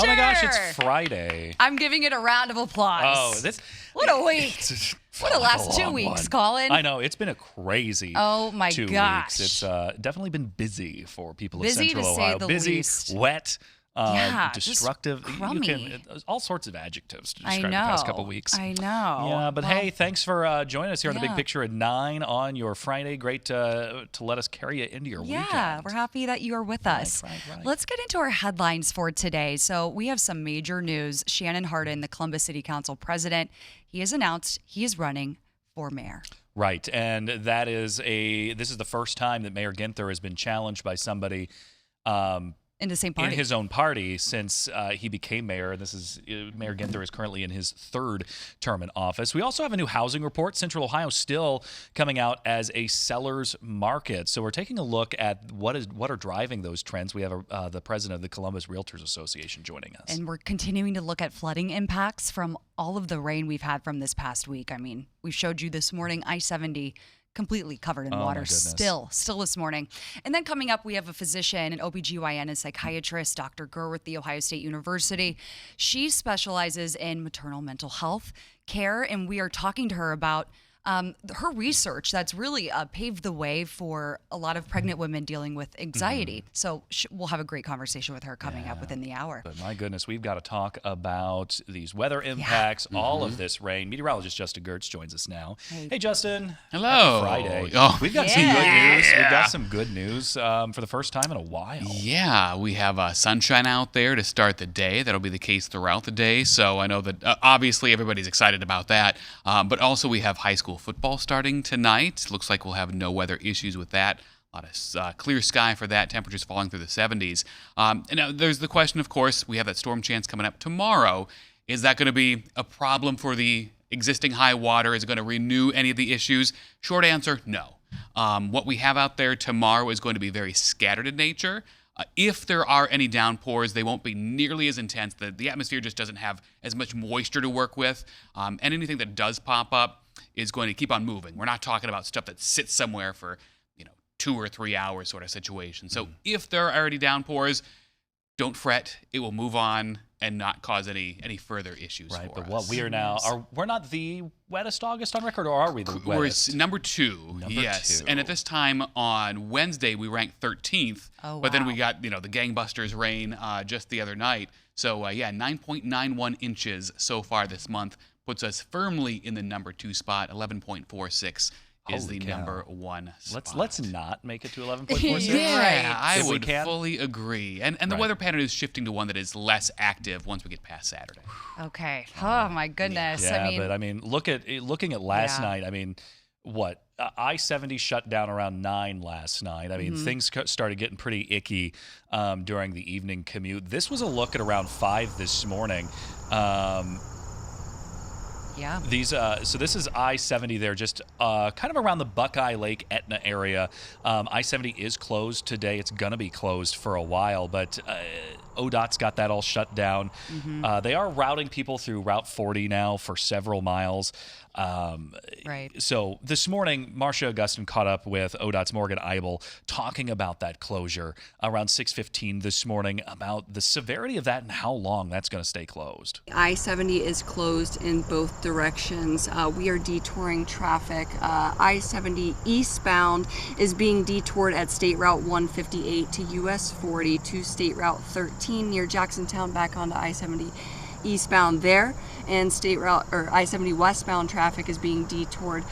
Oh my gosh, it's Friday. I'm giving it a round of applause. Oh, what a week. What a last 2 weeks, Collin. I know, it's been a crazy Oh my 2 gosh. weeks. It's definitely been busy for people of Busy, Central to say Ohio. the Busy, least. wet, Yeah, destructive. just crummy. All sorts of adjectives to I describe know. the past couple weeks. I know. Yeah, but Well, hey, thanks for joining us here on The Big yeah. Picture at 9 on your Friday. Great to let us carry you into your weekend. Yeah, we're happy that you are with us. Right. Let's get into our headlines for today. So we have some major news. Shannon Hardin, the Columbus City Council president, he has announced he is running for mayor. Right, and this is the first time that Mayor Ginther has been challenged by somebody In the same party. in his own party since he became mayor. This is Mayor Ginther is currently in his third term in office. We also have a new housing report. Central Ohio still coming out as a seller's market. So we're taking a look at what are driving those trends. We have the president of the Columbus Realtors Association joining us. And we're continuing to look at flooding impacts from all of the rain we've had from this past week. I mean, we showed you this morning, I-70 completely covered in Oh, my water goodness. still this morning. And then coming up, we have a physician, an OBGYN and psychiatrist, Dr. Gurr with The Ohio State University. She specializes in maternal mental health care, and we are talking to her about her research that's really paved the way for a lot of pregnant women dealing with anxiety. Mm-hmm. So we'll have a great conversation with her coming up within the hour. But my goodness, we've got to talk about these weather impacts, all Mm-hmm. of this rain. Meteorologist Justin Gertz joins us now. Hey, Justin. Hello. Happy Friday. Oh, We've got some good news. We've got some good news for the first time in a while. Yeah, we have sunshine out there to start the day. That'll be the case throughout the day. So I know that obviously everybody's excited about that. But also we have high school football starting tonight. Looks like we'll have no weather issues with that. A lot of clear sky for that. Temperatures falling through the 70s. And now there's the question, of course, we have that storm chance coming up tomorrow. Is that going to be a problem for the existing high water? Is it going to renew any of the issues? Short answer, no. What we have out there tomorrow is going to be very scattered in nature. If there are any downpours, they won't be nearly as intense. The atmosphere just doesn't have as much moisture to work with. And anything that does pop up is going to keep on moving. We're not talking about stuff that sits somewhere for 2 or 3 hours sort of situation. So if there are already downpours, don't fret. It will move on and not cause any further issues Right, for but us. what we are now, we're not the wettest August on record, or are we the wettest? We're number two, yes. And at this time on Wednesday, we ranked 13th. Oh, But then wow. we got, the gangbusters rain just the other night. So, 9.91 inches so far this month puts us firmly in the number 2 spot. 11.46 is Holy the cow. number 1 spot. Let's not make it to 11.46. Yeah, I If we would can. fully agree. And the Right. weather pattern is shifting to one that is less active once we get past Saturday. Okay. Oh my goodness. Yeah, I mean, looking at last Yeah. night, I mean, what? I-70 shut down around 9 last night. I mean, things started getting pretty icky during the evening commute. This was a look at around 5 this morning. yeah. So this is I-70 there, just kind of around the Buckeye Lake Etna area. I-70 is closed today. It's going to be closed for a while, but ODOT's got that all shut down. They are routing people through Route 40 now for several miles. Right. So this morning, Marcia Augustin caught up with ODOT's Morgan Eibel talking about that closure around 6:15 this morning, about the severity of that and how long that's going to stay closed. I-70 is closed in both directions. We are detouring traffic. I-70 eastbound is being detoured at State Route 158 to US 40 to State Route 13 near Jacksontown, back onto I-70 eastbound there, and I-70 westbound traffic is being detoured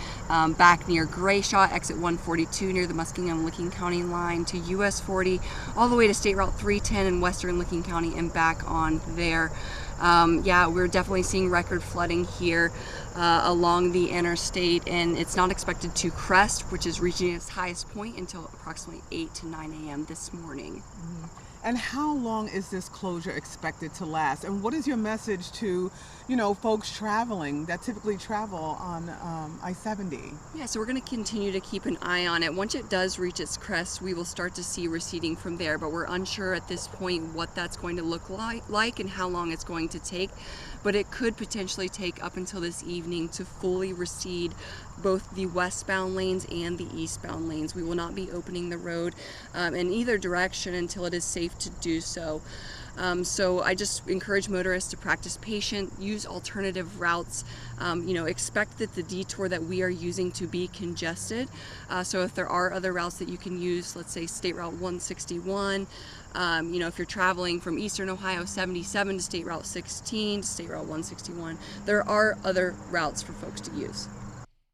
back near Grayshot, exit 142 near the Muskingum-Licking County line to US 40, all the way to State Route 310 in western Licking County and back on there. We're definitely seeing record flooding here along the interstate, and it's not expected to crest, which is reaching its highest point, until approximately 8 to 9 a.m. this morning. And how long is this closure expected to last? And what is your message to, folks traveling that typically travel on I-70? Yeah, so we're going to continue to keep an eye on it. Once it does reach its crest, we will start to see receding from there, but we're unsure at this point what that's going to look like and how long it's going to take. But it could potentially take up until this evening to fully recede both the westbound lanes and the eastbound lanes. We will not be opening the road in either direction until it is safe to do so. So I just encourage motorists to practice patient, use alternative routes, expect that the detour that we are using to be congested. So if there are other routes that you can use, let's say State Route 161, if you're traveling from Eastern Ohio 77 to State Route 16 to State Route 161, there are other routes for folks to use.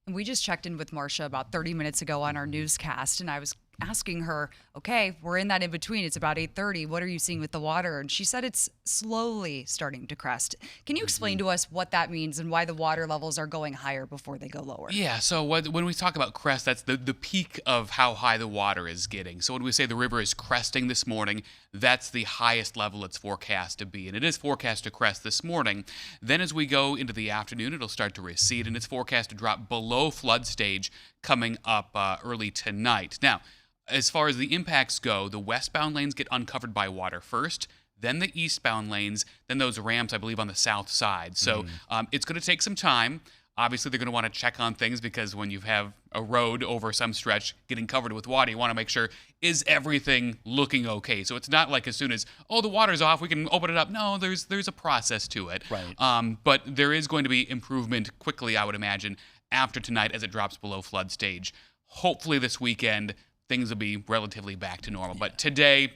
We just checked in with Marcia about 30 minutes ago on our newscast, and I was asking her, okay, we're in that in between. It's about 8:30. What are you seeing with the water? And she said it's slowly starting to crest. Can you explain to us what that means and why the water levels are going higher before they go lower? Yeah, so when we talk about crest, that's the peak of how high the water is getting. So when we say the river is cresting this morning, that's the highest level it's forecast to be. And it is forecast to crest this morning. Then as we go into the afternoon, it'll start to recede, and it's forecast to drop below flood stage coming up early tonight. Now, as far as the impacts go, the westbound lanes get uncovered by water first, then the eastbound lanes, then those ramps, I believe, on the south side. So it's going to take some time. Obviously, they're going to want to check on things because when you have a road over some stretch getting covered with water, you want to make sure, is everything looking okay? So it's not like as soon as, the water's off, we can open it up. No, there's a process to it. Right. But there is going to be improvement quickly, I would imagine, after tonight as it drops below flood stage. Hopefully this weekend, things will be relatively back to normal. But today,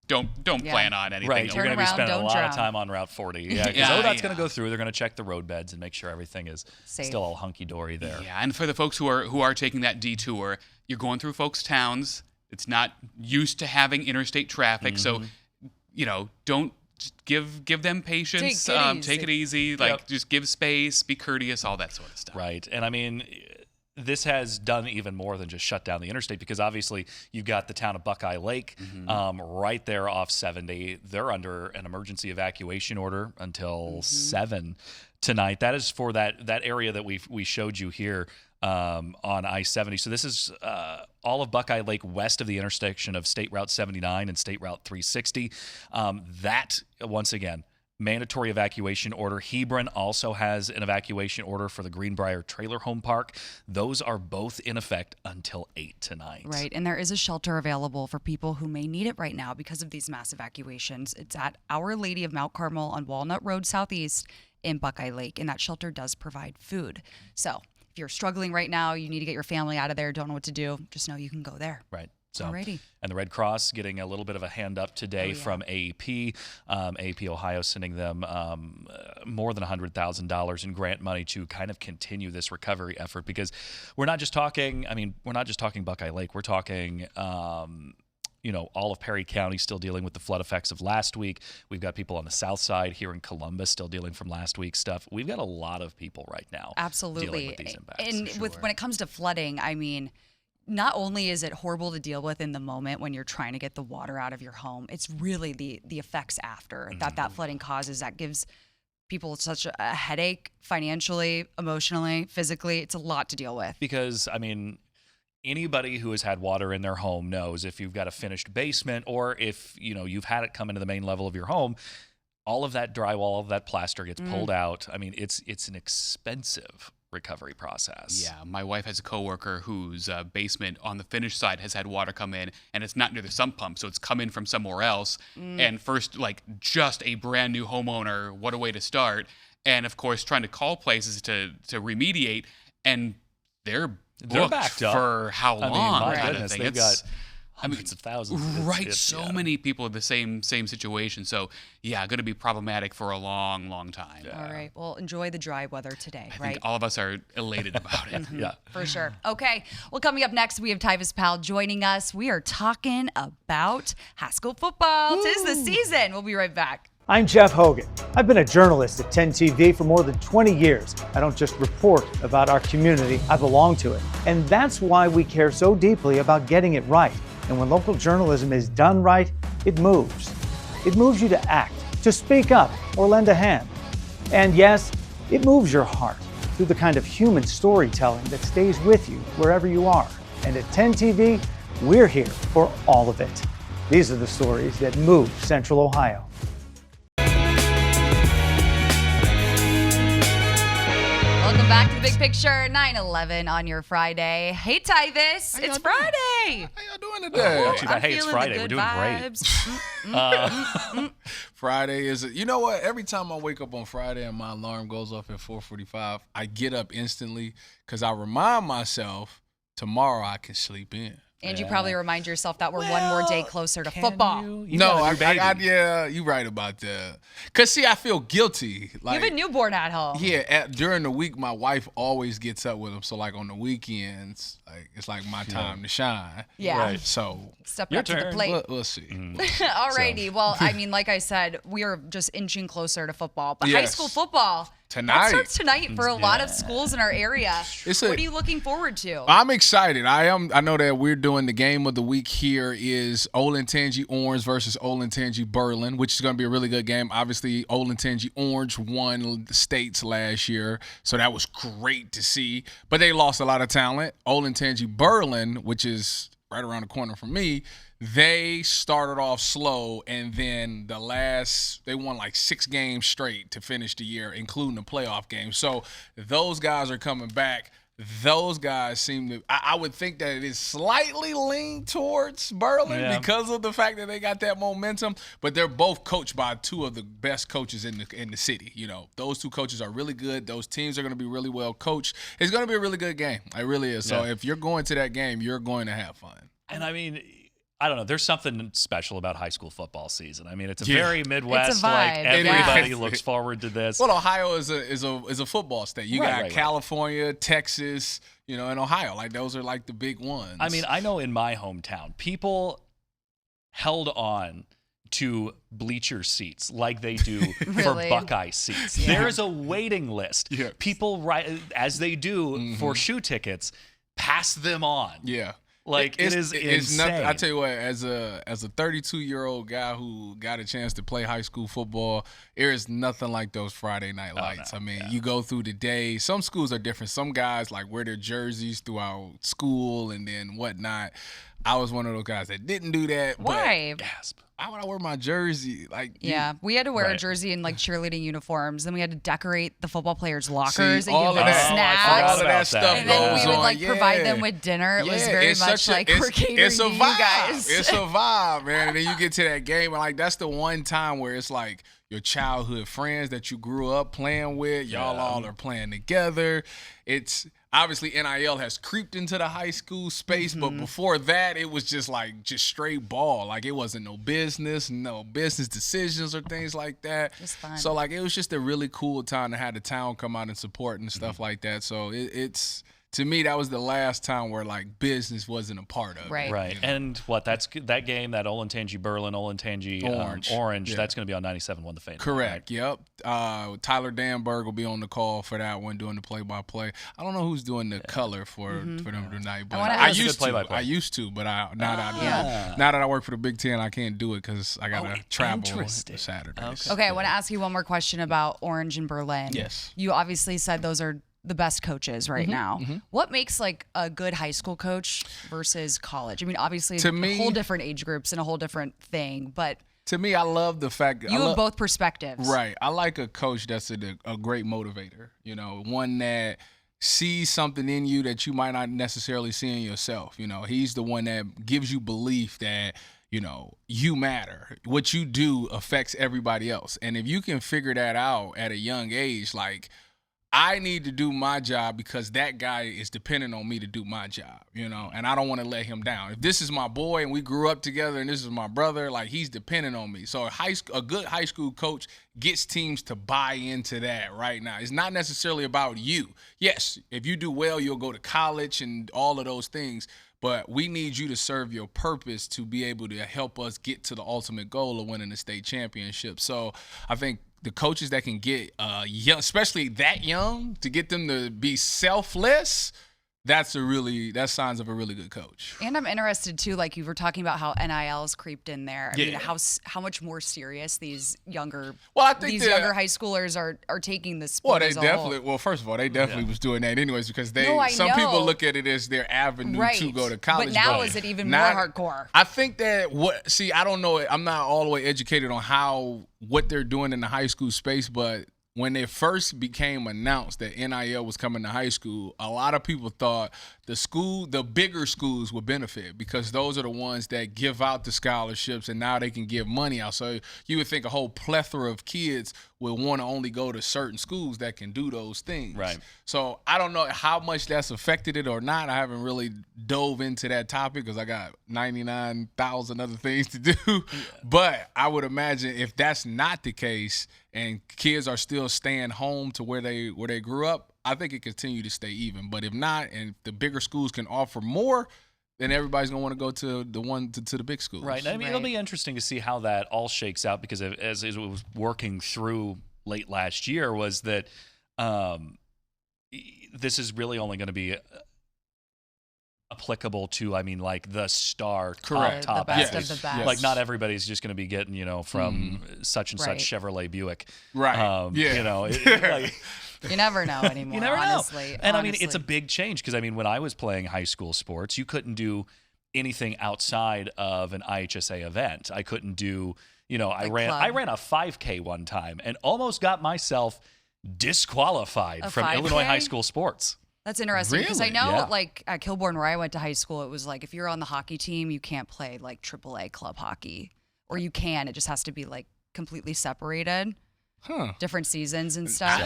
don't plan on anything. Right, you're going to be around, spending a don't lot drown. of time on Route 40. Yeah, because ODOT's going to go through. They're going to check the road beds and make sure everything is Safe. still all hunky-dory there. Yeah, and for the folks who are taking that detour, you're going through folks' towns. It's not used to having interstate traffic, so don't give them patience. Take it easy. Just give space, be courteous, all that sort of stuff. Right, and I mean, this has done even more than just shut down the interstate because obviously you've got the town of Buckeye Lake right there off 70. They're under an emergency evacuation order until 7 tonight. That is for that area that we showed you here on I-70. So this is all of Buckeye Lake west of the intersection of State Route 79 and State Route 360. That, once again, mandatory evacuation order. Bryn also has an evacuation order for the Greenbrier Trailer Home Park. Those are both in effect until 8 tonight. Right, and there is a shelter available for people who may need it right now because of these mass evacuations. It's at Our Lady of Mount Carmel on Walnut Road Southeast in Buckeye Lake, and that shelter does provide food. So if you're struggling right now, you need to get your family out of there, don't know what to do, just know you can go there. Right. So, alrighty. And the Red Cross getting a little bit of a hand up today from AEP. AEP Ohio sending them more than $100,000 in grant money to kind of continue this recovery effort because we're not just talking Buckeye Lake. We're talking all of Perry County still dealing with the flood effects of last week. We've got people on the south side here in Columbus still dealing from last week's stuff. We've got a lot of people right now dealing with these impacts. And when it comes to flooding, I mean, not only is it horrible to deal with in the moment when you're trying to get the water out of your home, it's really the effects after that flooding causes that gives people such a headache financially, emotionally, physically. It's a lot to deal with. Because, I mean, anybody who has had water in their home knows if you've got a finished basement or if, you've had it come into the main level of your home, all of that drywall, all of that plaster gets pulled out. I mean, it's an expensive recovery process. Yeah, my wife has a coworker whose basement on the finished side has had water come in, and it's not near the sump pump, so it's come in from somewhere else. And first, just a brand new homeowner, what a way to start. And of course, trying to call places to remediate, and they're backed up for how long? My kind goodness, of thing. they've got hundreds of thousands. Right, so many people in the same situation. So, yeah, going to be problematic for a long, long time. All right. Well, enjoy the dry weather today, I think all of us are elated about it. Yeah. For sure. Okay. Well, coming up next, we have Tyvis Powell joining us. We are talking about high school football. 'Tis the season. We'll be right back. I'm Jeff Hogan. I've been a journalist at 10 TV for more than 20 years. I don't just report about our community, I belong to it. And that's why we care so deeply about getting it right. And when local journalism is done right, it moves. It moves you to act, to speak up, or lend a hand. And yes, it moves your heart through the kind of human storytelling that stays with you wherever you are. And at 10 TV, we're here for all of it. These are the stories that move Central Ohio. Welcome back to the Big Picture 9/11 on your Friday. Hey, Tyvis, it's Friday. How y'all doing today? Not too bad. I'm Hey, it's feeling the Friday. We're good doing vibes. great. Friday is, you know what? Every time I wake up on Friday and my alarm goes off at 4:45, I get up instantly because I remind myself tomorrow I can sleep in. And you probably remind yourself that we're one more day closer to football. You No, got a new baby. yeah, you're right about that. Because, see, I feel guilty. Like, You have a newborn at home. yeah, during the week, my wife always gets up with him. So, like, on the weekends, like it's like my time to shine. Yeah. Right. So, Step Your up to the turn. plate. we'll see. Alrighty. Well, I mean, like I said, we are just inching closer to football. But high Yes. school football, Tonight. that starts tonight for a lot of schools in our area. It's What a- are you looking forward to? I'm excited. I know that we're doing the game of the week here is Olentangy Orange versus Olentangy Berlin, which is going to be a really good game. Obviously, Olentangy Orange won the states last year, so that was great to see. But they lost a lot of talent. Olentangy Berlin, which is right around the corner from me, they started off slow, and then they won like 6 games straight to finish the year, including the playoff game. So those guys are coming back. Those guys seem to, I would think that it is slightly leaned towards Berlin because of the fact that they got that momentum, but they're both coached by 2 of the best coaches in the city. You know, those 2 coaches are really good. Those teams are going to be really well coached. It's going to be a really good game. It really is. So if you're going to that game, you're going to have fun. And I mean, I don't know. There's something special about high school football season. I mean, it's a very Midwest. It's a vibe, like everybody yeah. looks forward to this. Well, Ohio is a football state. You got Right. California, Texas, and Ohio. Like those are like the big ones. I mean, I know in my hometown, people held on to bleacher seats like they do Really? for Buckeye seats. There's a waiting list. Yeah. People, as they do for shoe tickets, pass them on. Yeah. Like it is it's insane. nothing. I tell you what, as a 32-year-old guy who got a chance to play high school football, there is nothing like those Friday night lights. no, I mean, you go through the day. Some schools are different. Some guys like wear their jerseys throughout school and then whatnot. I was one of those guys that didn't do that. Why? Gasp. Why would I wear my jersey? Like, Yeah, we had to wear a Right. jersey in like cheerleading uniforms. Then we had to decorate the football players' lockers and all give of them that- snacks. all of about that that. stuff And then we goes would on. like provide them Yeah. with dinner. It was Yeah, very it's much such a- like it's- we're catering it's a to vibe. you guys. It's a vibe, man. And then you get to that game, and like that's the one time where it's like your childhood friends that you grew up playing with. Y'all all are playing together. It's obviously NIL has creeped into the high school space, but before that, it was just straight ball. Like it wasn't no business decisions or things like that. Just fun. So like it was just a really cool time to have the town come out and support and stuff like that. So it's. To me, that was the last time where like business wasn't a part of Right. it. Right. And that's that game, that Olentangy Berlin, Olentangy Orange, Yeah. that's going to be on 97.1 The Fan. Correct. Yep. Tyler Danberg will be on the call for that one, doing the play-by-play. I don't know who's doing the color for them tonight, but wanna I ask- used to. play-by-play. I used to, but now that I work for the Big Ten, I can't do it because I gotta travel interesting. Saturdays. Okay, I want to ask you one more question about Orange and Berlin. Yes. You obviously said those are the best coaches right now. What makes like a good high school coach versus college? I mean, obviously, To a me- whole different age groups and a whole different thing, but To me, I love the fact you have both perspectives. Right. I like a coach that's a great motivator, one that sees something in you that you might not necessarily see in yourself. He's the one that gives you belief that, you matter. What you do affects everybody else. And if you can figure that out at a young age, like, I need to do my job because that guy is dependent on me to do my job, and I don't want to let him down. If this is my boy and we grew up together and this is my brother, like he's dependent on me. So a good high school coach gets teams to buy into that right now. It's not necessarily about you. Yes, if you do well, you'll go to college and all of those things. But we need you to serve your purpose to be able to help us get to the ultimate goal of winning the state championship. So I think the coaches that can get young, especially that young, to get them to be selfless, that's signs of a really good coach. And I'm interested too, like you were talking about how NIL's creeped in there. I mean, how much more serious these younger younger high schoolers are taking this sport. Well, they as a definitely. whole. Well, first of all, they definitely was doing that anyways because some know. people look at it as their avenue Right. to go to college. But now is it even more hardcore? I think that I don't know. I'm not all the way educated on what they're doing in the high school space, but when it first became announced that NIL was coming to high school, a lot of people thought the bigger schools would benefit because those are the ones that give out the scholarships and now they can give money out. So you would think a whole plethora of kids will want to only go to certain schools that can do those things. Right. So I don't know how much that's affected it or not. I haven't really dove into that topic because I got 99,000 other things to do. Yeah. But I would imagine if that's not the case and kids are still staying home to where they grew up, I think it continue to stay even. But if not, and if the bigger schools can offer more, then everybody's gonna want to go to the big schools. Right. I mean, it'll be interesting to see how that all shakes out because as it was working through late last year, was that this is really only going to be applicable to, I mean, like the star Correct. top the best athletes. of the best. Yes. Like not everybody's just going to be getting, from such and Right. such Chevrolet Buick. Right. Yeah. You never know anymore. You never honestly, know. And I mean, it's a big change because I mean, when I was playing high school sports, you couldn't do anything outside of an IHSA event. I couldn't do, I ran a 5K one time and almost got myself disqualified from 5K? Illinois high school sports. That's interesting because I Really? know, Yeah. like at Kilbourne, where I went to high school, it was like if you're on the hockey team, you can't play like AAA club hockey, or you can. It just has to be like completely separated, different seasons and stuff.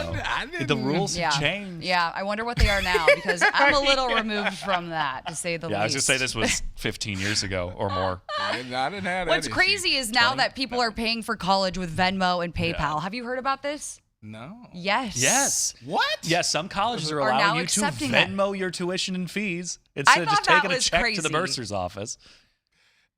The rules yeah, have changed. yeah. I wonder what they are now because I'm a little removed from that, to say the Yeah, I was least. going to say this was 15 years ago or more. I didn't have that What's issue. crazy is now that people are paying for college with Venmo and PayPal. Yeah. Have you heard about this? No. Yes. Yes. What? Yes, some colleges are Are now allowing you to accepting that. Venmo your tuition and fees instead of thought just that taking a was check to crazy. the bursar's office.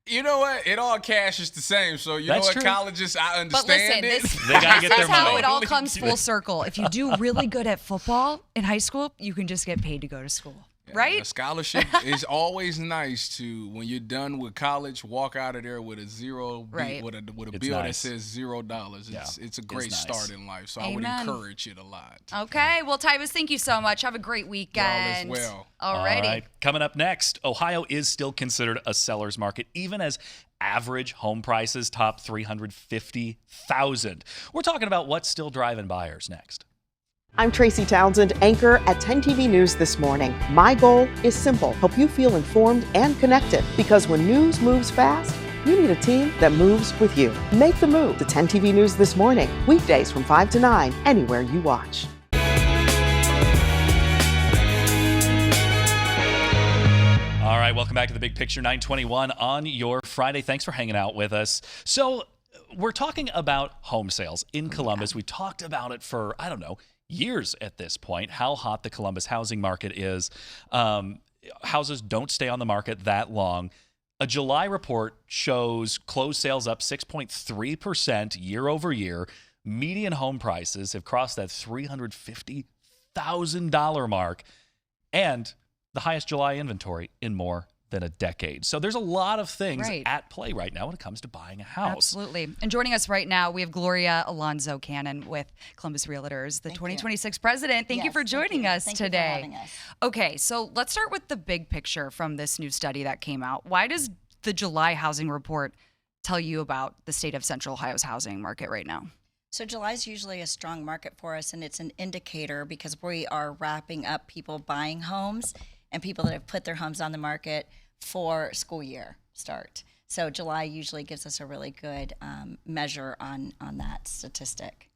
You know what? It all cash is the same. So you That's know what? true. Colleges, I But listen, understand it. this, They gotta this get is their how money. it all comes full circle. If you do really good at football in high school, you can just get paid to go to school, right? A scholarship is always nice to, when you're done with college, walk out of there with a zero, Right. with a It's bill nice. that says $0. Yeah. It's a great nice. start in life. So I would Amen. encourage it a lot. Okay. Well, Tybus, thank you so much. Have a great weekend. Y'all as well. Alrighty. All right. Coming up next, Ohio is still considered a seller's market, even as average home prices top $350,000. We're talking about what's still driving buyers next. I'm Tracy Townsend, anchor at 10 TV News This Morning. My goal is simple: help you feel informed and connected. Because when news moves fast, you need a team that moves with you. Make the move to 10 TV News This Morning, weekdays from 5 to 9, anywhere you watch. All right, welcome back to the Big Picture 921 on your Friday. Thanks for hanging out with us. So we're talking about home sales in Columbus. We talked about it for, I don't know, years at this point, how hot the Columbus housing market is. Houses don't stay on the market that long. A July report shows closed sales up 6.3% year over year. Median home prices have crossed that $350,000 mark, and the highest July inventory in more than a decade. So there's a lot of things Right. at play right now when it comes to buying a house. Absolutely. And joining us right now, we have Gloria Alonzo Cannon with Columbus Realtors, the 2026 president. Thank you for joining us today. Thank you for having us. Okay, so let's start with the big picture from this new study that came out. Why does the July housing report tell you about the state of Central Ohio's housing market right now? So July is usually a strong market for us, and it's an indicator because we are wrapping up people buying homes and people that have put their homes on the market for school year start. So July usually gives us a really good measure on that statistic.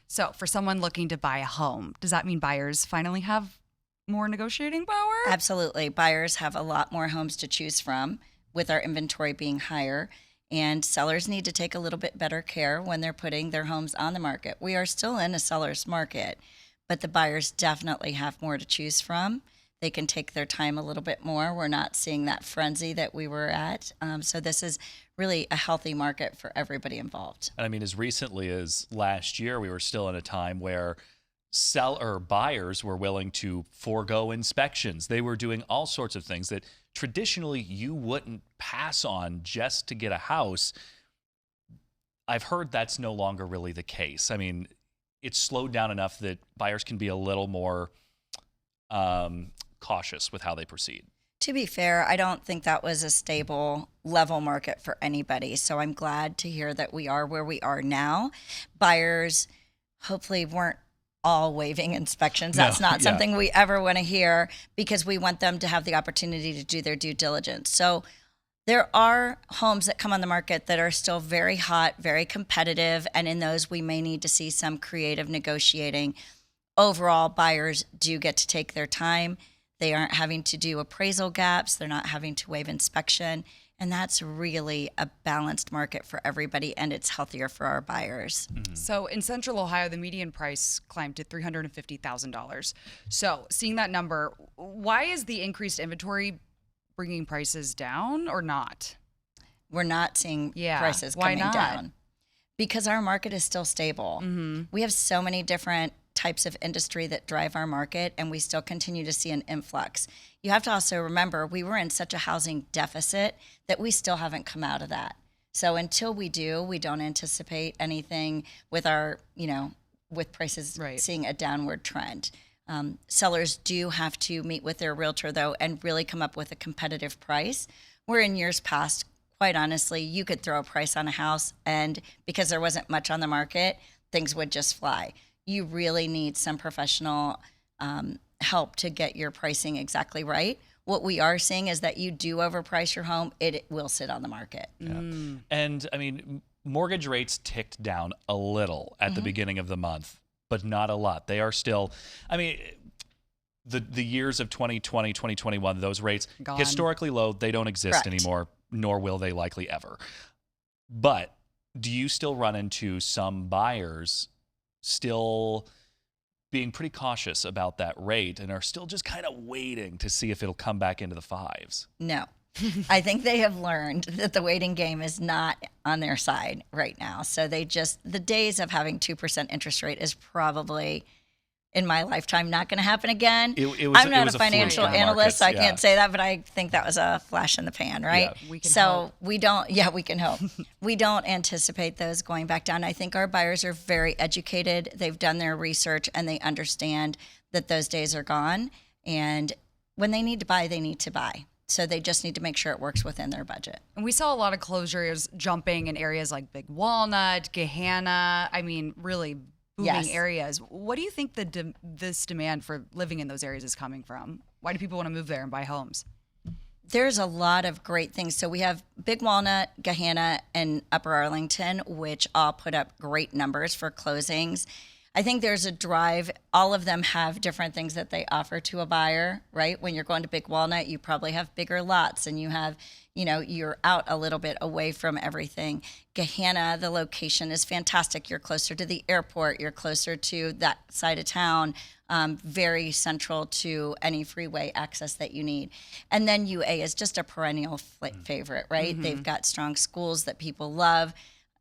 So for someone looking to buy a home, does that mean buyers finally have more negotiating power? Absolutely. Buyers have a lot more homes to choose from with our inventory being higher. And sellers need to take a little bit better care when they're putting their homes on the market. We are still in a seller's market, but the buyers definitely have more to choose from. They can take their time a little bit more. We're not seeing that frenzy that we were at. So this is really a healthy market for everybody involved. And I mean, as recently as last year, we were still in a time where buyers were willing to forego inspections. They were doing all sorts of things that traditionally you wouldn't pass on just to get a house. I've heard that's no longer really the case. I mean, it's slowed down enough that buyers can be a little more cautious with how they proceed. To be fair, I don't think that was a stable level market for anybody. So I'm glad to hear that we are where we are now. Buyers hopefully weren't all waiving inspections. That's not yeah. something we ever want to hear, because we want them to have the opportunity to do their due diligence. So there are homes that come on the market that are still very hot, very competitive, and in those we may need to see some creative negotiating. Overall, buyers do get to take their time. They aren't having to do appraisal gaps. They're not having to waive inspection. And that's really a balanced market for everybody, and it's healthier for our buyers. So in Central Ohio, the median price climbed to $350,000. So seeing that number, why is the increased inventory bringing prices down or not? We're not seeing prices why coming not? down because our market is still stable. We have so many different types of industry that drive our market, and we still continue to see an influx. You have to also remember, we were in such a housing deficit that we still haven't come out of that. So until we do, we don't anticipate anything with our, with prices seeing a downward trend. Sellers do have to meet with their realtor, though, and really come up with a competitive price. Where in years past, quite honestly, you could throw a price on a house, and because there wasn't much on the market, things would just fly. You really need some professional help to get your pricing exactly right. What we are seeing is that you do overprice your home, it will sit on the market. Yeah. And I mean, mortgage rates ticked down a little at the beginning of the month, but not a lot. They are still, I mean, the years of 2020, 2021, those rates, Gone. historically low, they don't exist anymore, nor will they likely ever. But do you still run into some buyers still being pretty cautious about that rate and are still just kind of waiting to see if it'll come back into the fives? No. I think they have learned that the waiting game is not on their side right now. So the days of having 2% interest rate is probably, in my lifetime, not going to happen again. I'm not a financial analyst, so I can't say that, but I think that was a flash in the pan, right? Yeah, we can hope. We can hope. We don't anticipate those going back down. I think our buyers are very educated. They've done their research, and they understand that those days are gone. And when they need to buy, they need to buy. So they just need to make sure it works within their budget. And we saw a lot of closures jumping in areas like Big Walnut, Gahanna. I mean, really booming areas. What do you think this demand for living in those areas is coming from? Why do people want to move there and buy homes? There's a lot of great things. So we have Big Walnut, Gahanna, and Upper Arlington, which all put up great numbers for closings. I think there's a drive. All of them have different things that they offer to a buyer, right? When you're going to Big Walnut, you probably have bigger lots, and you have, you're out a little bit away from everything. Gahanna, the location is fantastic. You're closer to the airport. You're closer to that side of town, very central to any freeway access that you need. And then UA is just a perennial favorite, right? They've got strong schools that people love.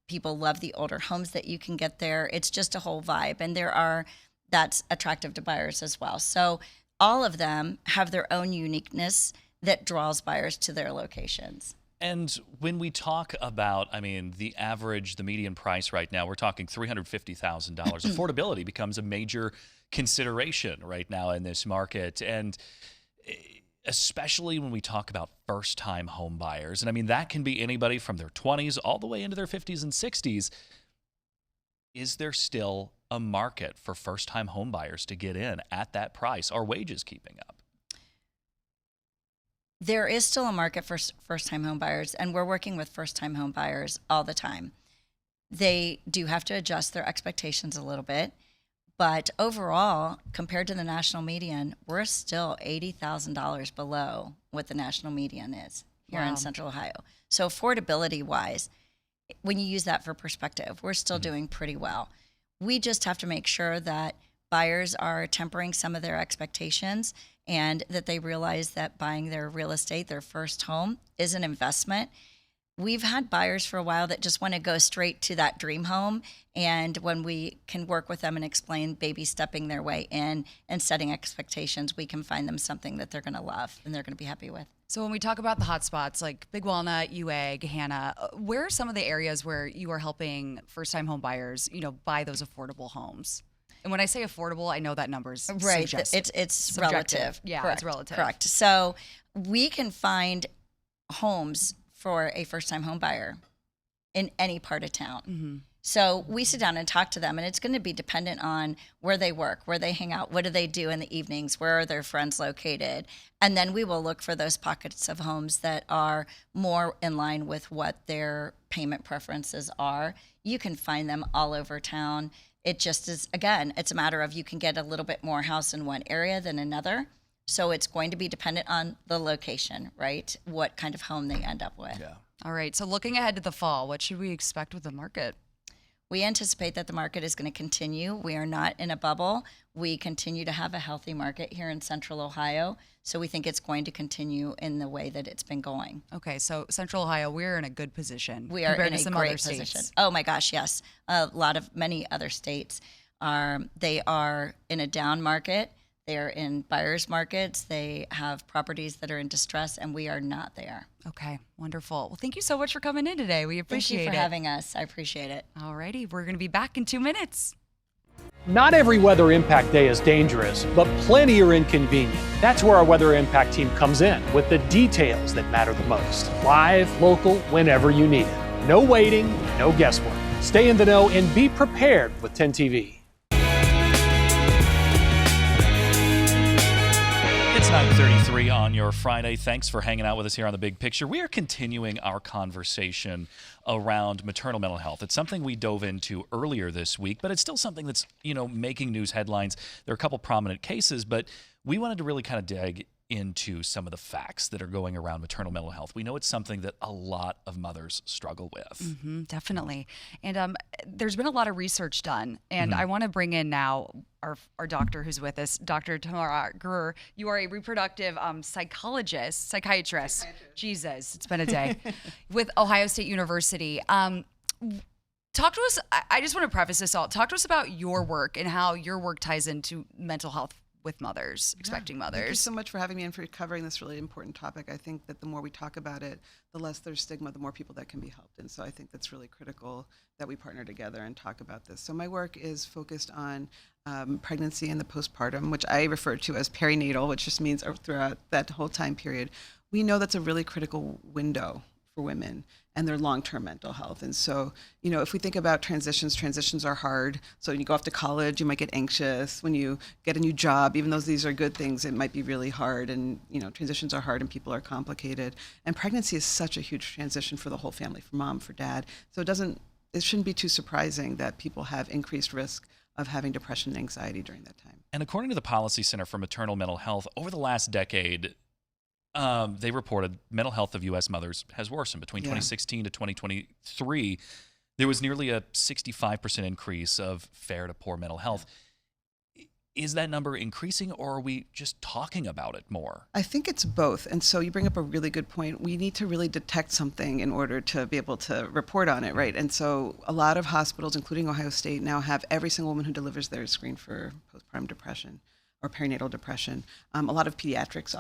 People love the older homes that you can get there. It's just a whole vibe. And that's attractive to buyers as well. So all of them have their own uniqueness that draws buyers to their locations. And when we talk about, the median price right now, we're talking $350,000. Affordability becomes a major consideration right now in this market. And especially when we talk about first-time home buyers. And that can be anybody from their 20s all the way into their 50s and 60s. Is there still a market for first-time home buyers to get in at that price? Are wages keeping up? There is still a market for first-time home buyers, and we're working with first-time home buyers all the time. They do have to adjust their expectations a little bit. But overall, compared to the national median, we're still $80,000 below what the national median is here in Central Ohio. So affordability-wise, when you use that for perspective, we're still doing pretty well. We just have to make sure that buyers are tempering some of their expectations and that they realize that buying their real estate, their first home, is an investment. We've had buyers for a while that just want to go straight to that dream home. And when we can work with them and explain baby stepping their way in and setting expectations, we can find them something that they're going to love and they're going to be happy with. So when we talk about the hot spots like Big Walnut, UA, Gahanna, where are some of the areas where you are helping first-time home buyers, buy those affordable homes? And when I say affordable, I know that number's right. It's relative. Yeah, correct. It's relative. Correct. So we can find homes for a first-time home buyer in any part of town. So we sit down and talk to them, and it's going to be dependent on where they work, where they hang out, what do they do in the evenings, where are their friends located. And then we will look for those pockets of homes that are more in line with what their payment preferences are. You can find them all over town. It just is, again, it's a matter of you can get a little bit more house in one area than another. So it's going to be dependent on the location, right? What kind of home they end up with. Yeah. All right. So looking ahead to the fall, what should we expect with the market? We anticipate that the market is going to continue. We are not in a bubble. We continue to have a healthy market here in Central Ohio. So we think it's going to continue in the way that it's been going. Okay, so Central Ohio, we're in a good position. We are compared in to a some great other position. states. Oh my gosh, yes. Many other states they are in a down market. They're in buyer's markets. They have properties that are in distress, and we are not there. Okay, wonderful. Well, thank you so much for coming in today. We appreciate it. Thank you for having us. I appreciate it. All righty, we're going to be back in 2 minutes. Not every weather impact day is dangerous, but plenty are inconvenient. That's where our weather impact team comes in with the details that matter the most. Live, local, whenever you need it. No waiting, no guesswork. Stay in the know and be prepared with 10 TV. It's 9:33 on your Friday. Thanks for hanging out with us here on The Big Picture. We are continuing our conversation around maternal mental health. It's something we dove into earlier this week, but it's still something that's, making news headlines. There are a couple prominent cases, but we wanted to really kind of dig into some of the facts that are going around maternal mental health. We know it's something that a lot of mothers struggle with. Mm-hmm, definitely. And there's been a lot of research done. And I want to bring in now our doctor who's with us, Dr. Tamara Gurr. You are a reproductive psychiatrist. Jesus, it's been a day. With Ohio State University. Talk to us, I just want to preface this all. Talk to us about your work and how your work ties into mental health with mothers, expecting mothers. Thank you so much for having me and for covering this really important topic. I think that the more we talk about it, the less there's stigma, the more people that can be helped. And so I think that's really critical that we partner together and talk about this. So my work is focused on pregnancy and the postpartum, which I refer to as perinatal, which just means throughout that whole time period. We know that's a really critical window for women and their long-term mental health. And so, if we think about transitions are hard. So when you go off to college, you might get anxious. When you get a new job, even though these are good things, it might be really hard. And, transitions are hard and people are complicated. And pregnancy is such a huge transition for the whole family, for mom, for dad. So it shouldn't be too surprising that people have increased risk of having depression and anxiety during that time. And according to the Policy Center for Maternal Mental Health, over the last decade, they reported mental health of U.S. mothers has worsened. Between 2016 to 2023, there was nearly a 65% increase of fair to poor mental health. Is that number increasing, or are we just talking about it more? I think it's both. And so you bring up a really good point. We need to really detect something in order to be able to report on it, right? And so a lot of hospitals, including Ohio State, now have every single woman who delivers there screened for postpartum depression or perinatal depression. A lot of pediatrician's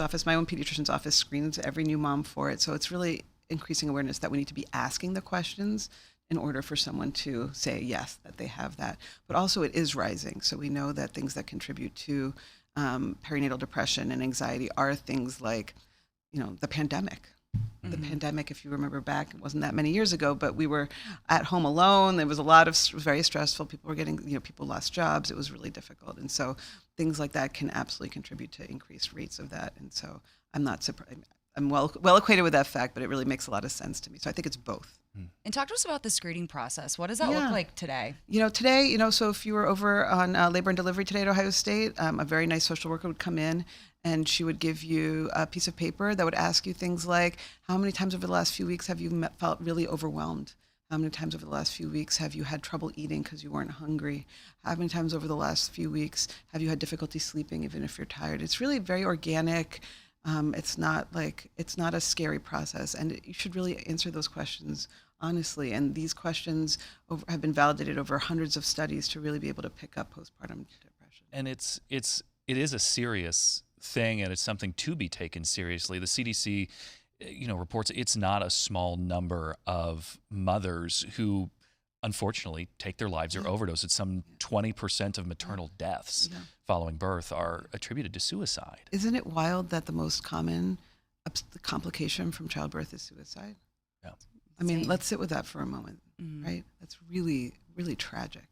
office, my own pediatrician's office screens every new mom for it. So it's really increasing awareness that we need to be asking the questions in order for someone to say yes, that they have that. But also it is rising. So we know that things that contribute to perinatal depression and anxiety are things like, the pandemic. Mm-hmm. The pandemic, if you remember back, it wasn't that many years ago, but we were at home alone. There was a lot of very stressful. People were getting, people lost jobs. It was really difficult. And so things like that can absolutely contribute to increased rates of that. And so I'm not surprised. I'm well acquainted with that fact, but it really makes a lot of sense to me. So I think it's both. And talk to us about the screening process. What does that look like today? Today, so if you were over on labor and delivery today at Ohio State, a very nice social worker would come in and she would give you a piece of paper that would ask you things like, how many times over the last few weeks have you felt really overwhelmed? How many times over the last few weeks have you had trouble eating because you weren't hungry? How many times over the last few weeks have you had difficulty sleeping even if you're tired? It's really very organic. It's not a scary process, and you should really answer those questions honestly. And these questions have been validated over hundreds of studies to really be able to pick up postpartum depression. And it is a serious thing, and it's something to be taken seriously. The CDC, reports it's not a small number of mothers who unfortunately take their lives or overdose. It's some 20% of maternal deaths following birth are attributed to suicide. Isn't it wild that the most common complication from childbirth is suicide? Yeah. I mean, let's sit with that for a moment, right? That's really, really tragic.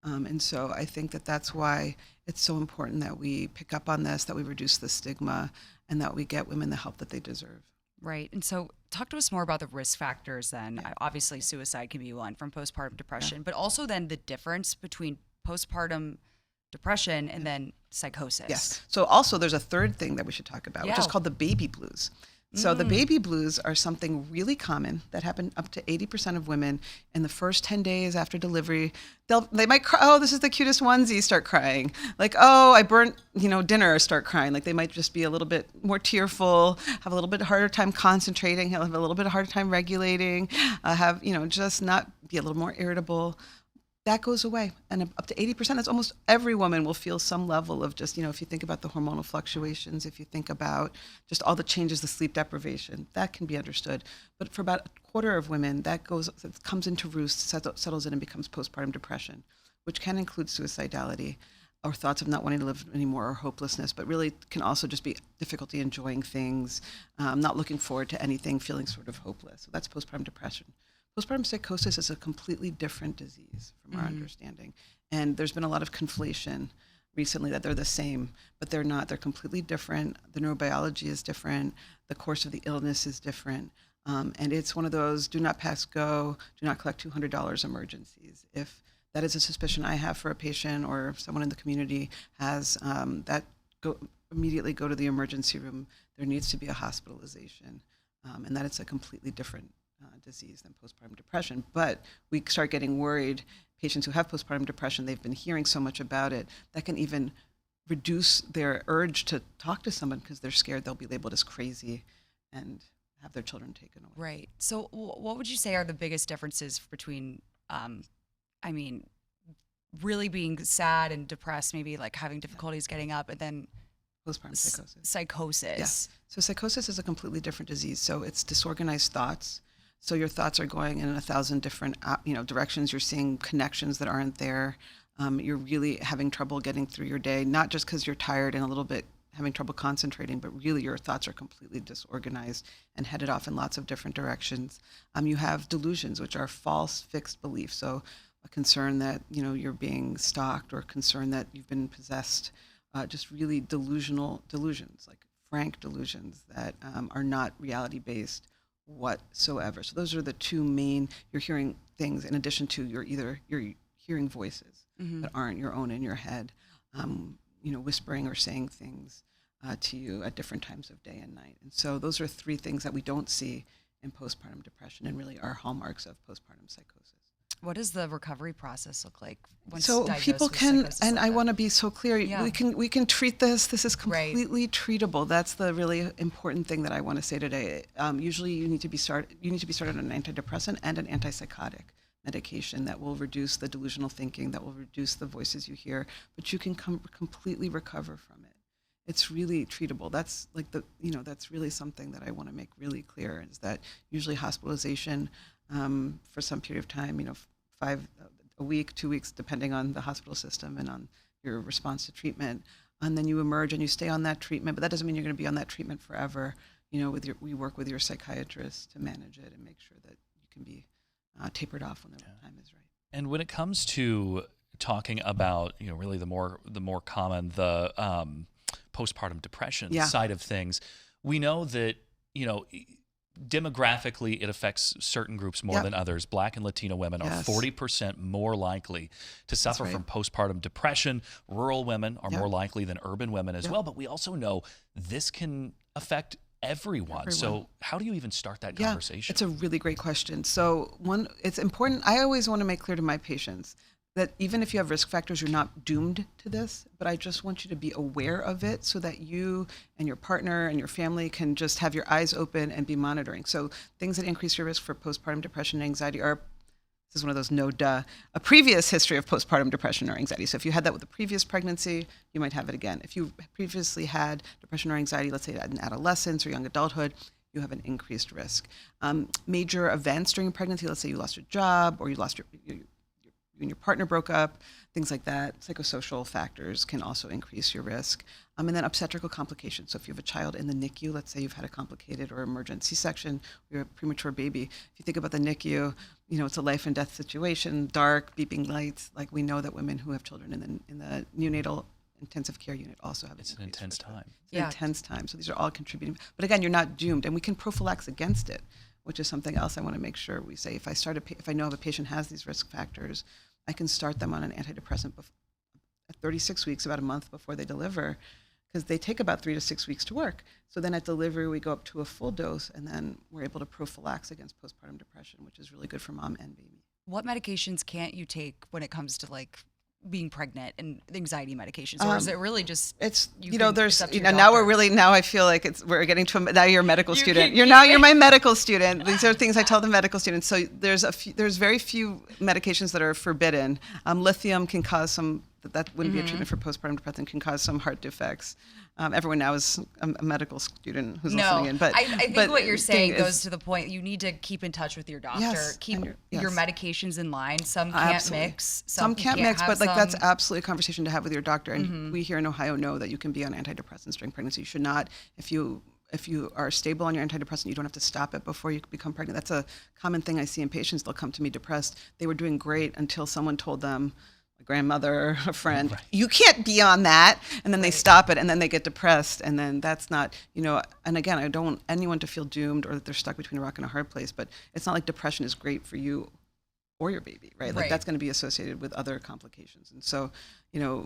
And so I think that that's why it's so important that we pick up on this, that we reduce the stigma, and that we get women the help that they deserve. Right. And so talk to us more about the risk factors then. Obviously, suicide can be one from postpartum depression, but also then the difference between postpartum depression and then psychosis. Yes. So also there's a third thing that we should talk about, which is called the baby blues. So the baby blues are something really common that happen up to 80% of women in the first 10 days after delivery. They might cry, oh, this is the cutest onesie, start crying. Like, oh, I burnt, dinner, start crying. Like they might just be a little bit more tearful, have a little bit harder time concentrating, have a little bit harder time regulating, just not be a little more irritable. That goes away. And up to 80%, that's almost every woman will feel some level of just, if you think about the hormonal fluctuations, if you think about just all the changes, the sleep deprivation, that can be understood. But for about a quarter of women, that comes into roost, settles in and becomes postpartum depression, which can include suicidality or thoughts of not wanting to live anymore or hopelessness, but really can also just be difficulty enjoying things, not looking forward to anything, feeling sort of hopeless. So that's postpartum depression. Postpartum psychosis is a completely different disease from our understanding. And there's been a lot of conflation recently that they're the same, but they're not. They're completely different. The neurobiology is different. The course of the illness is different. And it's one of those do not pass go, do not collect $200 emergencies. If that is a suspicion I have for a patient or someone in the community has, immediately go to the emergency room. There needs to be a hospitalization. And that it's a completely different disease than postpartum depression. But we start getting worried, patients who have postpartum depression, they've been hearing so much about it, that can even reduce their urge to talk to someone because they're scared they'll be labeled as crazy and have their children taken away. Right. So what would you say are the biggest differences between, really being sad and depressed, maybe like having difficulties getting up, and then postpartum psychosis? Psychosis. Yes. So psychosis is a completely different disease. So it's disorganized thoughts. So your thoughts are going in 1,000 different directions. You're seeing connections that aren't there. You're really having trouble getting through your day, not just because you're tired and a little bit having trouble concentrating, but really your thoughts are completely disorganized and headed off in lots of different directions. You have delusions, which are false fixed beliefs. So a concern that you're being stalked, or concern that you've been possessed. Just really delusional delusions, like frank delusions that are not reality based whatsoever. So those are the two main. You're hearing things in addition to you're hearing voices that aren't your own in your head, whispering or saying things to you at different times of day and night. And so those are three things that we don't see in postpartum depression and really are hallmarks of postpartum psychosis. What does the recovery process look like? So people can, and I want to be so clear, we can treat this. This is completely treatable. That's the really important thing that I want to say today. Usually you need to be started on an antidepressant and an antipsychotic medication that will reduce the delusional thinking, that will reduce the voices you hear, but you can completely recover from it. It's really treatable. That's like that's really something that I want to make really clear, is that usually hospitalization for some period of time, a week, 2 weeks, depending on the hospital system and on your response to treatment. And then you emerge and you stay on that treatment, but that doesn't mean you're going to be on that treatment forever. We work with your psychiatrist to manage it and make sure that you can be tapered off when the time is right. And when it comes to talking about, really the more common, the postpartum depression side of things, we know that, demographically, it affects certain groups more than others. Black and Latino women are 40% more likely to suffer from postpartum depression. Rural women are more likely than urban women as well. But we also know this can affect everyone. So how do you even start that conversation? It's a really great question. So it's important. I always want to make clear to my patients that even if you have risk factors, you're not doomed to this, but I just want you to be aware of it so that you and your partner and your family can just have your eyes open and be monitoring. So things that increase your risk for postpartum depression and anxiety are, this is one of those a previous history of postpartum depression or anxiety. So if you had that with a previous pregnancy, you might have it again. If you previously had depression or anxiety, let's say in adolescence or young adulthood, you have an increased risk. Major events during pregnancy, let's say you lost your job or you lost your and your partner broke up, things like that. Psychosocial factors can also increase your risk. And then obstetrical complications. So if you have a child in the NICU, let's say you've had a complicated or emergent C-section, or you're a premature baby. If you think about the NICU, it's a life and death situation, dark, beeping lights. Like, we know that women who have children in the neonatal intensive care unit also have It's an intense time. It's an intense time. So these are all contributing. But again, you're not doomed, and we can prophylax against it, which is something else I want to make sure we say. If I know if a patient has these risk factors, I can start them on an antidepressant at 36 weeks, about a month before they deliver, because they take about 3 to 6 weeks to work. So then at delivery, we go up to a full dose, and then we're able to prophylax against postpartum depression, which is really good for mom and baby. What medications can't you take when it comes to being pregnant and anxiety medications, or is it really just now I feel like we're getting to now you're a medical student. You're my medical student. These are things I tell the medical students. So there's very few medications that are forbidden. Lithium can cause that wouldn't be a treatment for postpartum depression, can cause some heart defects. Everyone now is a medical student who's listening in. But I think what you're saying goes to the point. You need to keep in touch with your doctor. Yes, keep your medications in line. Some can't mix. Some can't mix, but that's absolutely a conversation to have with your doctor. And we here in Ohio know that you can be on antidepressants during pregnancy. You should not, if you are stable on your antidepressant, you don't have to stop it before you become pregnant. That's a common thing I see in patients. They'll come to me depressed. They were doing great until someone told them, a grandmother, a friend, you can't be on that. And then they stop it, and then they get depressed. And then that's not, and again, I don't want anyone to feel doomed or that they're stuck between a rock and a hard place, but it's not like depression is great for you or your baby, right? Like, that's going to be associated with other complications. And so,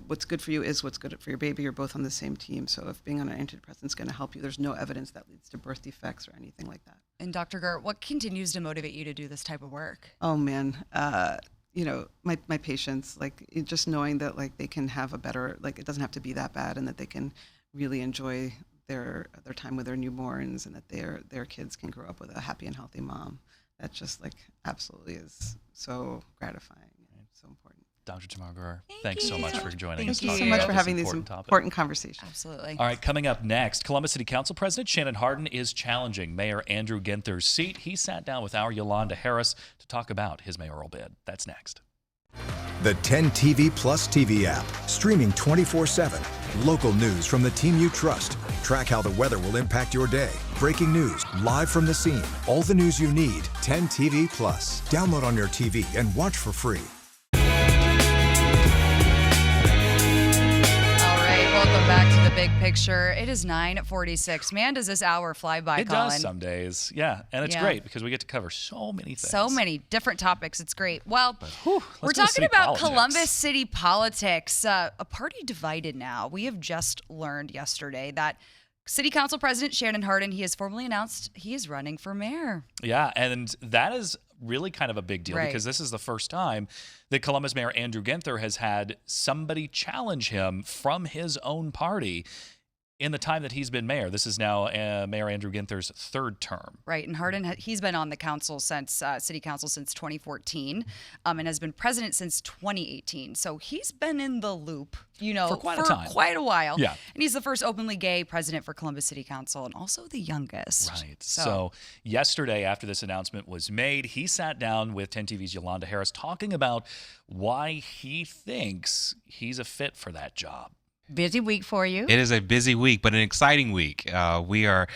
what's good for you is what's good for your baby. You're both on the same team. So if being on an antidepressant is going to help you, there's no evidence that leads to birth defects or anything like that. And Dr. Gert, what continues to motivate you to do this type of work? Oh, man. My patients, just knowing that they can have a better, it doesn't have to be that bad, and that they can really enjoy their time with their newborns, and that their kids can grow up with a happy and healthy mom. That just absolutely is so gratifying and so important. Dr. Tamara Gurr, thanks so much for joining us. Thank you so much for having these important conversations. Absolutely. All right, coming up next, Columbus City Council President Shannon Hardin is challenging Mayor Andrew Ginther's seat. He sat down with our Yolanda Harris to talk about his mayoral bid. That's next. The 10 TV Plus TV app, streaming 24/7. Local news from the team you trust. Track how the weather will impact your day. Breaking news, live from the scene. All the news you need. 10 TV Plus. Download on your TV and watch for free. Welcome back to the big picture. It is 9:46. Man, does this hour fly by, It Collin. does some days. Yeah, and it's great because we get to cover so many things. So many different topics. It's great. Well, we're do talking city about politics. Columbus city politics. A party divided now. We have just learned yesterday that City Council President Shannon Hardin, he has formally announced he is running for mayor. Yeah, and that is really kind of a big deal Right. because this is the first time that Columbus Mayor Andrew Ginther has had somebody challenge him from his own party in the time that he's been mayor. This is now Mayor Andrew Ginther's third term. Right, and Hardin, he's been on the council since city council since 2014, and has been president since 2018. So he's been in the loop, for quite a time, quite a while. Yeah, and he's the first openly gay president for Columbus City Council, and also the youngest. Right. So yesterday, after this announcement was made, he sat down with 10 TV's Yolanda Harris talking about why he thinks he's a fit for that job. Busy week for you. It is a busy week, but an exciting week. We are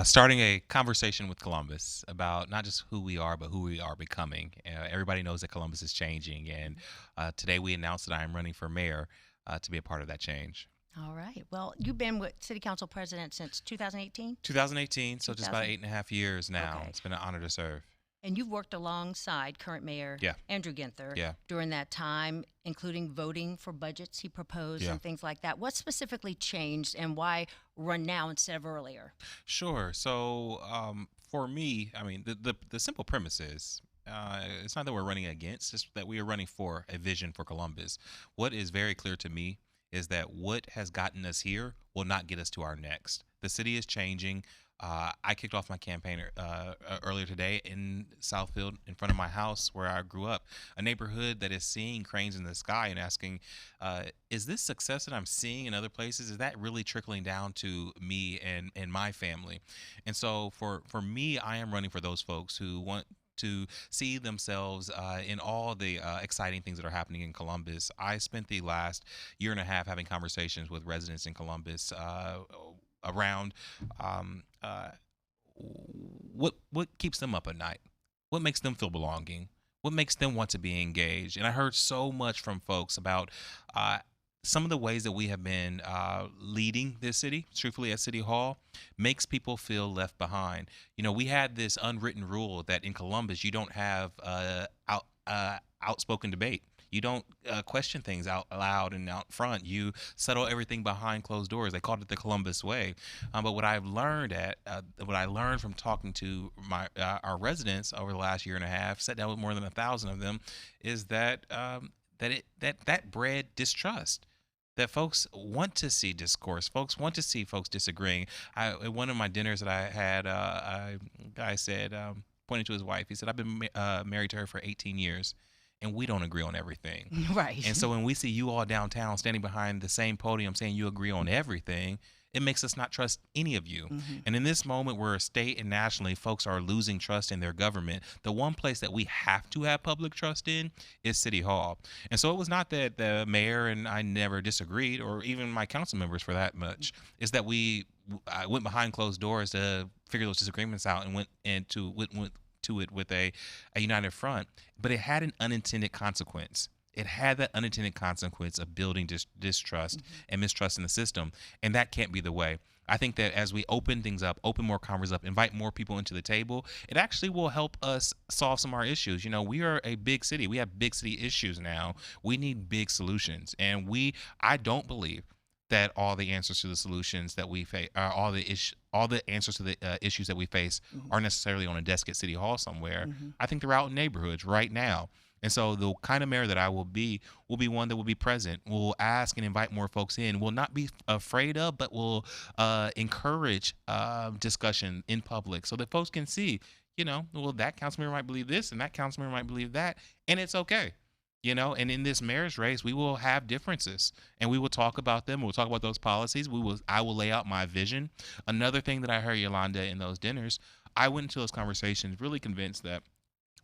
starting a conversation with Columbus about not just who we are, but who we are becoming. Everybody knows that Columbus is changing, and today we announced that I am running for mayor to be a part of that change. All right. Well, you've been with City Council President since 2018? 2018, so just about 8.5 years now. Okay. It's been an honor to serve. And you've worked alongside current mayor Andrew Ginther during that time, including voting for budgets he proposed and things like that. What specifically changed, and why run now instead of earlier? Sure. So for me, I mean, the simple premise is it's not that we're running against, it's that we are running for a vision for Columbus. What is very clear to me is that what has gotten us here will not get us to our next. The city is changing. I kicked off my campaign earlier today in Southfield, in front of my house where I grew up, a neighborhood that is seeing cranes in the sky and asking, is this success that I'm seeing in other places, is that really trickling down to me and my family? And so for me, I am running for those folks who want to see themselves in all the exciting things that are happening in Columbus. I spent the last year and a half having conversations with residents in Columbus around what keeps them up at night, what makes them feel belonging, what makes them want to be engaged. And I heard so much from folks about some of the ways that we have been leading this city, truthfully, at City Hall, makes people feel left behind. You know, we had this unwritten rule that in Columbus, you don't have outspoken debate. You don't question things out loud and out front. You settle everything behind closed doors. They called it the Columbus way. But what I've learned what I learned from talking to our residents over the last year and a half, sat down with more than 1,000 of them, is that that bred distrust. That folks want to see discourse. Folks want to see folks disagreeing. At one of my dinners that I had, a guy said, pointing to his wife, he said, "I've been married to her for 18 years. And we don't agree on everything." Right. And so when we see you all downtown standing behind the same podium saying you agree on everything, it makes us not trust any of you. And in this moment where state and nationally folks are losing trust in their government, the one place that we have to have public trust in is City Hall. And so it was not that the mayor and I never disagreed, or even my council members for that much, is that I went behind closed doors to figure those disagreements out and went to it with a united front. But it had an unintended consequence. It had that unintended consequence of building distrust and mistrust in the system. And that can't be the way. I think that as we open things up, open more conferences up, invite more people into the table, it actually will help us solve some of our issues. You know, we are a big city. We have big city issues now. We need big solutions. And I don't believe that all the answers to the solutions that we face, all the answers to the issues that we face are necessarily on a desk at City Hall somewhere. I think they're out in neighborhoods right now. And so the kind of mayor that I will be one that will be present, will ask and invite more folks in, will not be afraid of, but will encourage discussion in public so that folks can see, you know, well, that council member might believe this and that council member might believe that, and it's okay. You know, and in this mayor's race, we will have differences and we will talk about them. We'll talk about those policies. I will lay out my vision. Another thing that I heard, Yolanda, in those dinners, I went into those conversations really convinced that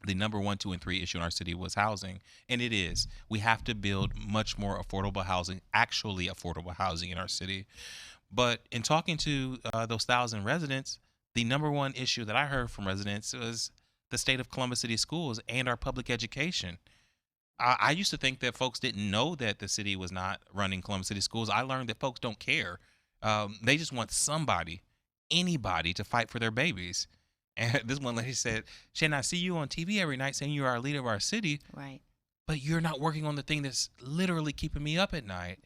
the number 1, 2, and 3 issue in our city was housing. And it is. We have to build much more affordable housing, actually affordable housing in our city. But in talking to those 1,000 residents, the number 1 issue that I heard from residents was the state of Columbus City schools and our public education. I used to think that folks didn't know that the city was not running Columbus City schools. I learned that folks don't care. They just want anybody to fight for their babies. And this one lady said, "Shannon, I see you on TV every night saying you are a leader of our city. Right. But you're not working on the thing that's literally keeping me up at night."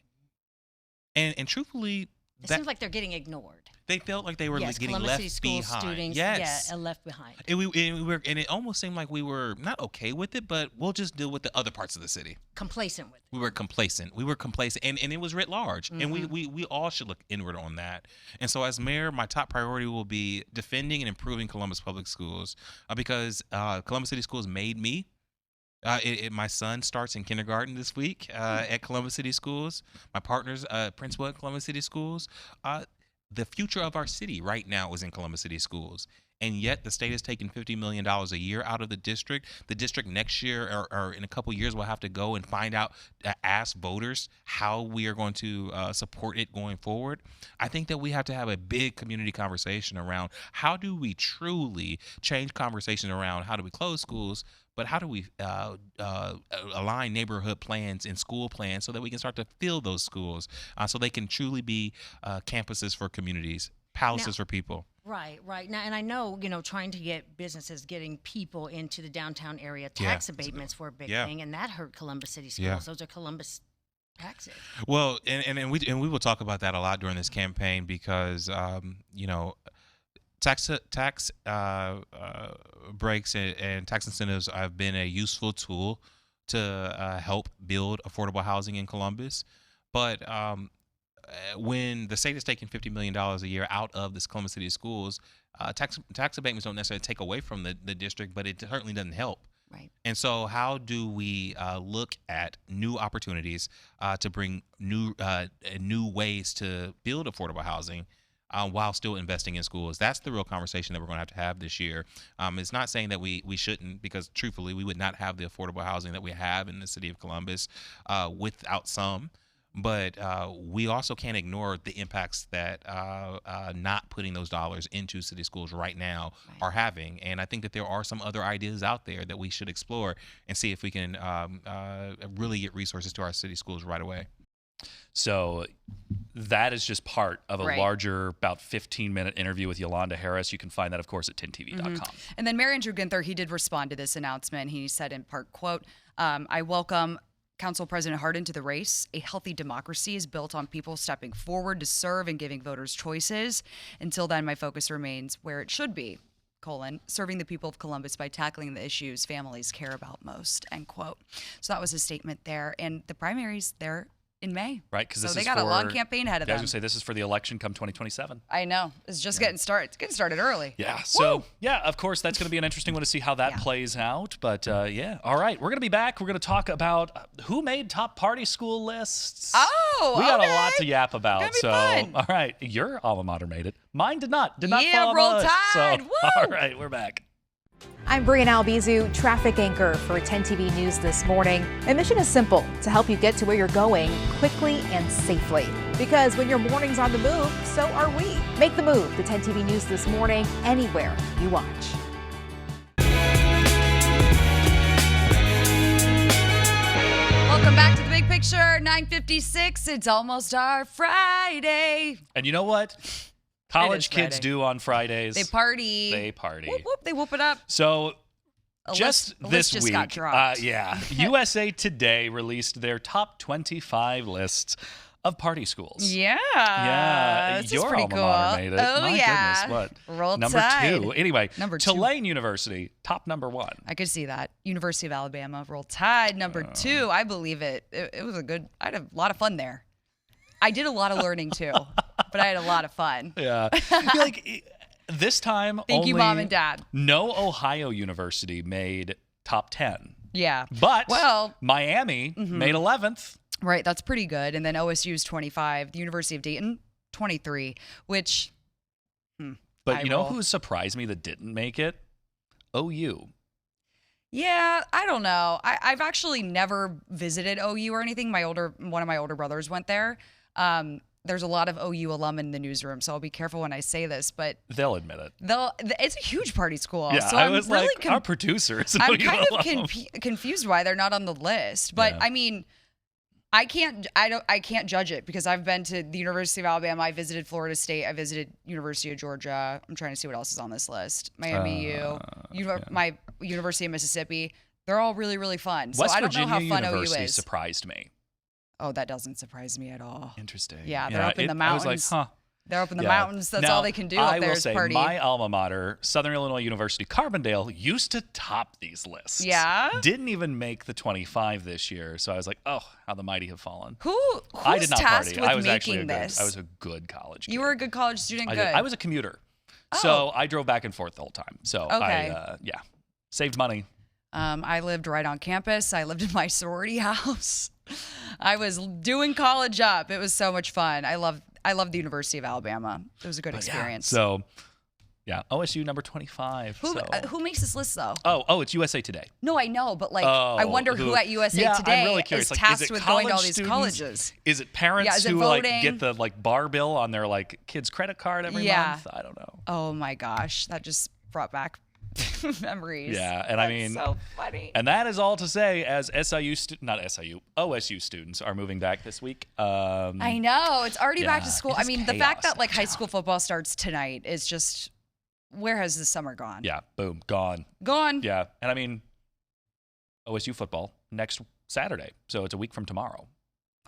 And truthfully, it seems like they're getting ignored. They felt like they were getting Columbus left City school behind. Students, Yes. Yeah, left behind. And it almost seemed like we were not okay with it, but we'll just deal with the other parts of the city. Complacent with it. We were complacent. And it was writ large. And we all should look inward on that. And so as mayor, my top priority will be defending and improving Columbus Public Schools because Columbus City Schools made me. My son starts in kindergarten this week at Columbus City Schools. My partner's principal at Columbus City Schools. The future of our city right now is in Columbus City Schools. And yet the state has taken $50 million a year out of the district. The district next year or in a couple years will have to go and find out, ask voters how we are going to support it going forward. I think that we have to have a big community conversation around how do we truly change conversation around how do we close schools, but how do we align neighborhood plans and school plans so that we can start to fill those schools so they can truly be campuses for communities, palaces for people. Right. Now, and I know, trying to get businesses, getting people into the downtown area, tax abatements were a big thing, and that hurt Columbus City schools. Yeah. Those are Columbus taxes. Well, and we will talk about that a lot during this campaign because, tax breaks and tax incentives have been a useful tool to help build affordable housing in Columbus. But when the state is taking $50 million a year out of this Columbus City schools, tax abatements don't necessarily take away from the district, but it certainly doesn't help. Right. And so how do we look at new opportunities to bring new ways to build affordable housing while still investing in schools. That's the real conversation that we're going to have this year. It's not saying that we shouldn't, because truthfully, we would not have the affordable housing that we have in the city of Columbus without some. But we also can't ignore the impacts that not putting those dollars into city schools right now are having. And I think that there are some other ideas out there that we should explore and see if we can really get resources to our city schools right away. So that is just part of a Right. larger, about 15-minute interview with Yolanda Harris. You can find that, of course, at 10tv.com. And then Mayor Andrew Ginther, he did respond to this announcement. He said in part, quote, I welcome Council President Hardin to the race. A healthy democracy is built on people stepping forward to serve and giving voters choices. Until then, my focus remains where it should be, serving the people of Columbus by tackling the issues families care about most, end quote. So that was his statement there. And the primaries, they're in May. Right, because so they got a long campaign ahead of I was them. going to say, this is for the election come 2027. I know. It's just getting started. It's getting started early. Yeah. So, of course, that's going to be an interesting one to see how that plays out. But, All right. We're going to be back. We're going to talk about who made top party school lists. Oh, we got a lot to yap about. It's So, gonna be fun. all right. Your alma mater made it. Mine did not. Did not Yeah, fall on roll the list. Tide. So, Woo! all right. We're back. I'm Bryn Albizu, traffic anchor for 10TV News this morning. My mission is simple, to help you get to where you're going quickly and safely. Because when your morning's on the move, so are we. Make the move to 10TV News this morning, anywhere you watch. Welcome back to the big picture. 9:56. It's almost our Friday. And you know what? College kids Friday. do on Fridays. They party. They party. Whoop, whoop, they whoop it up. So A just list this just week, got dropped. USA Today released their top 25 lists of party schools. Yeah. Yeah, This your is pretty alma cool. mater made it. Oh, My yeah. goodness, what? Roll number Tide. 2. Anyway, Number 2. Tulane University, top number 1. I could see that. University of Alabama, Roll Tide. Number 2, I believe it. It was I had a lot of fun there. I did a lot of learning too, but I had a lot of fun. Yeah. This time, Thank you, only Mom and Dad. No Ohio University made top 10. Yeah. But Well, Miami made 11th. Right, that's pretty good. And then OSU's 25, the University of Dayton 23, which But you know who surprised me that didn't make it? OU. Yeah, I don't know. I've actually never visited OU or anything. One of my older brothers went there. There's a lot of OU alum in the newsroom, so I'll be careful when I say this, but They'll admit it. It's a huge party school. Yeah, so I I'm was really like, our producers. I'm kind of confused why they're not on the list. But Yeah. I mean, I can't judge it because I've been to the University of Alabama, I visited Florida State, I visited University of Georgia. I'm trying to see what else is on this list. Miami U, my University of Mississippi. They're all really, really fun. So West I don't Virginia know how fun University OU is. surprised me. Oh, that doesn't surprise me at all. Interesting. Yeah, they're up in the mountains. I was like, huh. They're up in the Yeah. mountains. That's Now, all they can do I up there will is say, party. my alma mater, Southern Illinois University Carbondale, used to top these lists. Yeah? Didn't even make the 25 this year. So I was like, oh, how the mighty have fallen. Who's I did not tasked party. with I was actually making this? I was a good college kid. You were a good college student. I Good. did. I was a commuter. So I drove back and forth the whole time. So Okay. saved money. I lived right on campus. I lived in my sorority house. I was doing college up. It was so much fun. I loved the University of Alabama. It was a good experience. So, OSU number 25. Who makes this list though? Oh, it's USA Today. No, I know, but I wonder who at USA I'm Today really curious. is Like, tasked is it with going to all college these students? colleges. Is it parents Yeah, is it who voting? get the bar bill on their kid's credit card every month? I don't know. Oh my gosh, that just brought back memories. Yeah, and I mean, so funny. And that is all to say, as OSU students are moving back this week. I know it's already back to school. it I is mean, the fact chaos that high school football starts tonight is just, where has the summer gone? Yeah, boom, gone. Gone. Yeah, and I mean, OSU football next Saturday, so it's a week from tomorrow.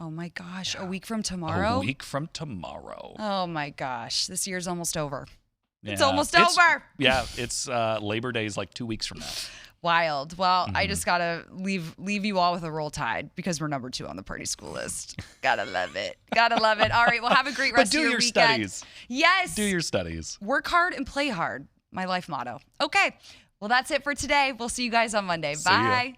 Oh my gosh, a week from tomorrow? A week from tomorrow. Oh my gosh, this year's almost over. It's Yeah. almost over. Yeah, it's Labor Day is 2 weeks from now. Wild. Well, I just gotta leave you all with a Roll Tide because we're number 2 on the party school list. Gotta love it. Gotta love it. All right, well, have a great rest But of do your your weekend. studies. Yes. Do your studies. Work hard and play hard. My life motto. Okay. Well, that's it for today. We'll see you guys on Monday. See ya. Bye.